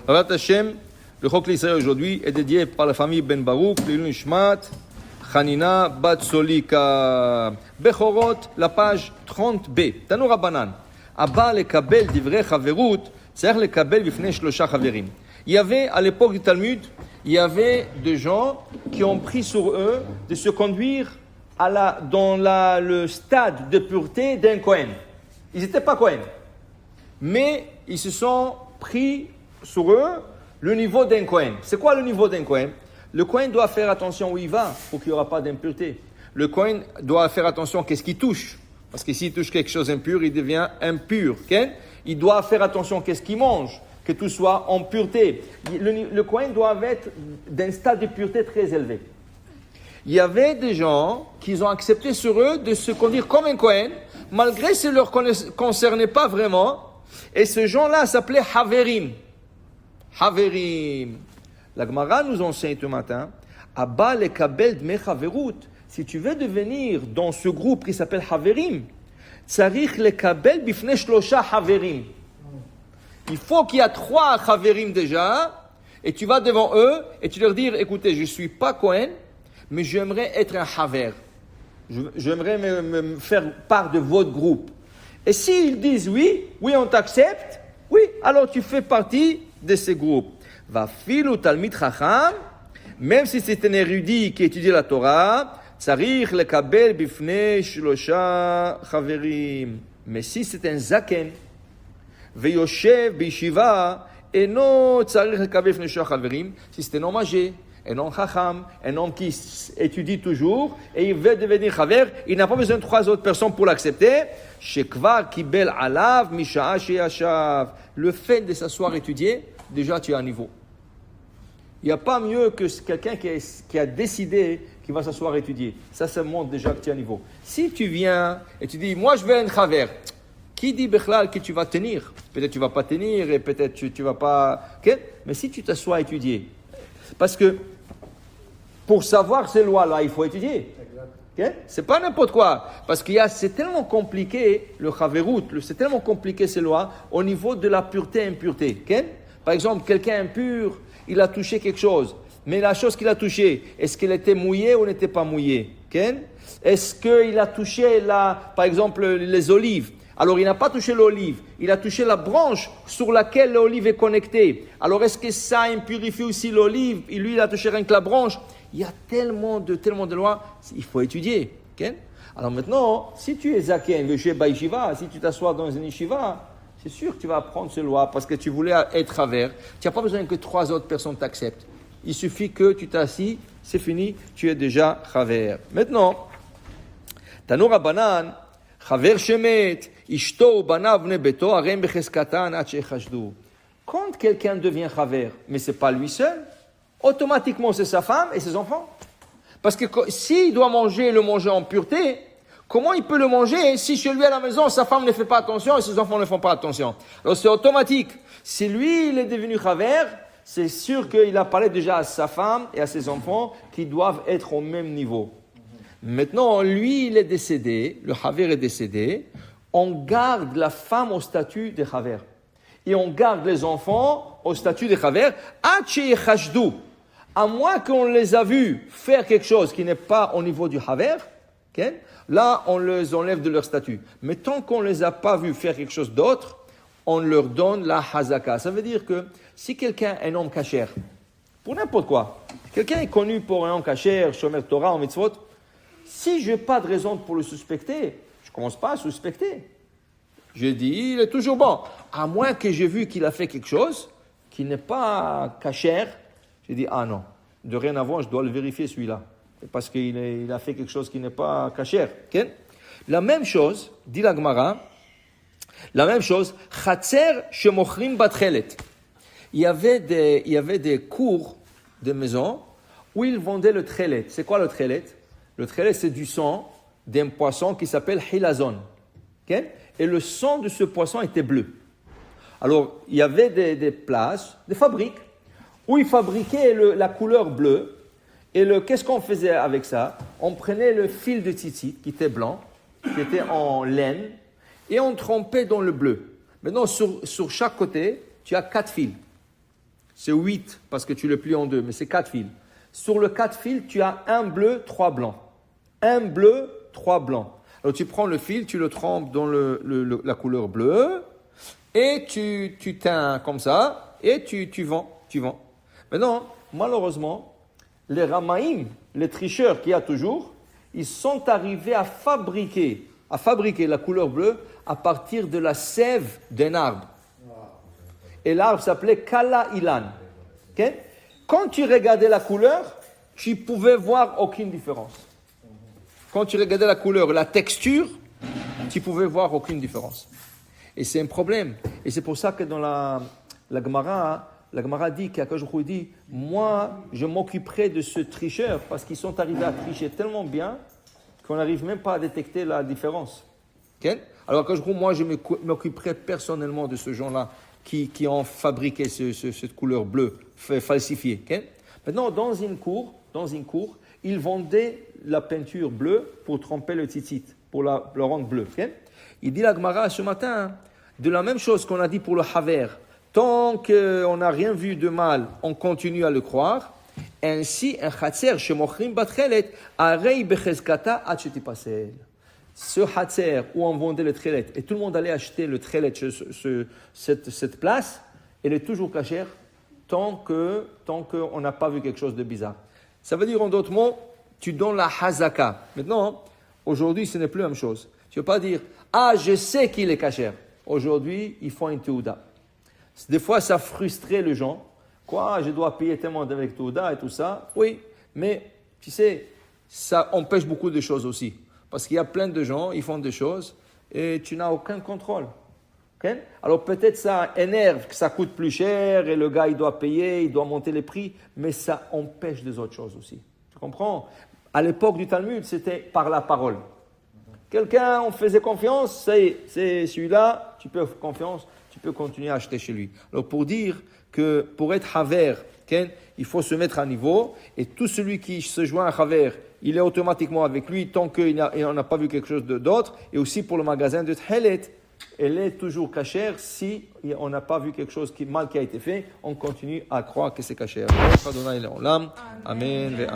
Avat Hashem, le Chok l'Israël aujourd'hui est dédié par la famille Ben Baruch, Lilun Ishmat, Hanina, Bat Solika. Bechorot, la page 30b. Tanu Rabbanan. Abba lekabel divrei chaverut, tzarich lekabel bifnei shlosha chaverim. Il y avait, à l'époque du Talmud, il y avait des gens qui ont pris sur eux de se conduire dans le stade de pureté d'un Kohen. Ils n'étaient pas Kohen. Mais ils se sont pris sur eux le niveau d'un Kohen. C'est quoi le niveau d'un Kohen? Le Kohen doit faire attention où il va pour qu'il n'y aura pas d'impureté. Le Kohen doit faire attention à ce qu'il touche. Parce que s'il touche quelque chose d'impur, il devient impur. Okay? Il doit faire attention à ce qu'il mange, que tout soit en pureté. Le Kohen doit être d'un stade de pureté très élevé. Il y avait des gens qui ont accepté sur eux de se conduire comme un Kohen, malgré que ça ne leur concernait pas vraiment. Et ce gens-là s'appelait Haverim. Haverim. La Gemara nous enseigne ce matin, Abba lekabel dmei chaverut. Si tu veux devenir dans ce groupe qui s'appelle Haverim, tzarich lekabel bifnei shlosha Haverim. Il faut qu'il y ait 3 Haverim déjà, et tu vas devant eux, et tu leur dis, écoutez, je ne suis pas Kohen, mais j'aimerais être un Haver. J'aimerais me faire part de votre groupe. Et s'ils disent oui, on t'accepte, oui, alors tu fais partie de ce groupe. Va filu talmid chacham, même si c'est un érudit qui étudie la Torah, tzarich lekabel bifnei shlosha chaverim. Mais si c'est un zaken, veyoshev b'yeshiva, eno tzarich lekabel bifnei shlosha chaverim, si c'est un homme âgé, un homme chacham, un homme qui étudie toujours, et il veut devenir chaver, il n'a pas besoin de 3 autres personnes pour l'accepter. Shekvar kibel alav misha'a sheyashav. Le fait de s'asseoir étudier, déjà tu as un niveau. Il n'y a pas mieux que quelqu'un qui a décidé qu'il va s'asseoir étudier. Ça montre déjà que tu as un niveau. Si tu viens et tu dis, moi je veux un chaver, qui dit Bechlal que tu vas tenir? Peut-être tu ne vas pas tenir et peut-être tu ne vas pas... Okay? Mais si tu t'assois à étudier, parce que pour savoir ces lois-là, il faut étudier. Okay? C'est pas n'importe quoi. Parce que c'est tellement compliqué, le chaverut, c'est tellement compliqué ces lois au niveau de la pureté et impureté. Okay? Par exemple, quelqu'un impur, il a touché quelque chose. Mais la chose qu'il a touchée, est-ce qu'elle était mouillée ou n'était pas mouillée? Okay? Est-ce qu'il a touché, par exemple, les olives? Alors, il n'a pas touché l'olive. Il a touché la branche sur laquelle l'olive est connectée. Alors, est-ce que ça impurifie aussi l'olive? Et lui, il a touché rien que la branche. Il y a tellement de lois. Il faut étudier. Okay? Alors maintenant, si tu es zaken, si tu t'assois dans une yeshiva, c'est sûr que tu vas apprendre ces lois parce que tu voulais être travers. Tu n'as pas besoin que 3 autres personnes t'acceptent. Il suffit que tu t'assis, c'est fini, tu es déjà chaver. Maintenant, Tanu Rabbanan, chaver shemet, ishto banav bnei beto, arem becheskatan ad shechashdu. Quand quelqu'un devient chaver, mais ce n'est pas lui seul, automatiquement c'est sa femme et ses enfants. Parce que s'il doit le manger en pureté, comment il peut le manger si chez lui à la maison, sa femme ne fait pas attention et ses enfants ne font pas attention? Alors c'est automatique. Si lui, il est devenu chaver, c'est sûr qu'il a parlé déjà à sa femme et à ses enfants qui doivent être au même niveau. Maintenant, lui, il est décédé, le chaver est décédé, on garde la femme au statut de chaver. Et on garde les enfants au statut de chaver, à moins qu'on les a vus faire quelque chose qui n'est pas au niveau du chaver, okay? Là, on les enlève de leur statut. Mais tant qu'on ne les a pas vus faire quelque chose d'autre, on leur donne la hazaka. Ça veut dire que si quelqu'un est un homme kasher, pour n'importe quoi, quelqu'un est connu pour un homme kasher, shomer Torah, en mitzvot, si je n'ai pas de raison pour le suspecter, je ne commence pas à suspecter. Je dis, il est toujours bon. À moins que j'ai vu qu'il a fait quelque chose qui n'est pas kasher, je dis, ah non, de rien avant, je dois le vérifier celui-là. Parce qu'il a fait quelque chose qui n'est pas kasher. Okay? La même chose, dit la Gemara, chatzer shemochrim batchelet. Il y avait des cours de maison où ils vendaient le tchelet. C'est quoi le tchelet? Le tchelet, c'est du sang d'un poisson qui s'appelle hilazon. Okay? Et le sang de ce poisson était bleu. Alors, il y avait des places, des fabriques, où ils fabriquaient la couleur bleue. Et qu'est-ce qu'on faisait avec ça? On prenait le fil de tzitzit, qui était blanc, qui était en laine, et on trempait dans le bleu. Maintenant, sur chaque côté, tu as 4 fils. C'est 8 parce que tu le plies en deux, mais c'est 4 fils. Sur le 4 fils, tu as un bleu, 3 blancs. Un bleu, 3 blancs. Alors tu prends le fil, tu le trempes dans la couleur bleue et tu teins comme ça et tu vends. Maintenant, malheureusement, les ramaïm, les tricheurs qu'il y a toujours, ils sont arrivés à fabriquer la couleur bleue à partir de la sève d'un arbre. Et l'arbre s'appelait Kala Ilan. Okay? Quand tu regardais la couleur, tu ne pouvais voir aucune différence. Quand tu regardais la couleur, la texture, tu ne pouvais voir aucune différence. Et c'est un problème. Et c'est pour ça que dans la Gemara dit, qu'Akadosh Baruch Hu dit, moi, je m'occuperai de ce tricheur parce qu'ils sont arrivés à tricher tellement bien qu'on n'arrive même pas à détecter la différence. Okay? Alors Akadosh Baruch Hu, moi, je m'occuperai personnellement de ce gens-là qui ont fabriqué cette couleur bleue falsifiée. Okay? Maintenant, dans une cour, ils vendaient la peinture bleue pour tremper le tzitzit, pour le rendre bleu. Okay? Il dit la Gemara ce matin, de la même chose qu'on a dit pour le haver. Tant qu'on n'a rien vu de mal, on continue à le croire. Ainsi, un chatzer, shemochrim batchelet, arei bechezkata achetipasel. Ce chatzer où on vendait le trelet, et tout le monde allait acheter le trelet, cette place, elle est toujours cachère tant qu'on n'a pas vu quelque chose de bizarre. Ça veut dire en d'autres mots, tu donnes la hazaka. Maintenant, aujourd'hui, ce n'est plus la même chose. Tu ne veux pas dire, je sais qu'il est cachère. Aujourd'hui, ils font une teuda. Des fois, ça frustrait les gens. Quoi, je dois payer tellement avec teuda et tout ça. Oui, mais tu sais, ça empêche beaucoup de choses aussi. Parce qu'il y a plein de gens, ils font des choses et tu n'as aucun contrôle. Okay? Alors peut-être ça énerve, que ça coûte plus cher et le gars il doit payer, il doit monter les prix, mais ça empêche des autres choses aussi. Tu comprends? À l'époque du Talmud, c'était par la parole. Quelqu'un, on faisait confiance, c'est celui-là, tu peux faire confiance, tu peux continuer à acheter chez lui. Alors pour dire que pour être haver, il faut se mettre à niveau et tout celui qui se joint à haver, il est automatiquement avec lui tant qu'on n'a pas vu quelque chose d'autre. Et aussi pour le magasin de Tchelet, elle est toujours cachère. Si on n'a pas vu quelque chose mal qui a été fait, on continue à croire que c'est cachère. Amen. Amen.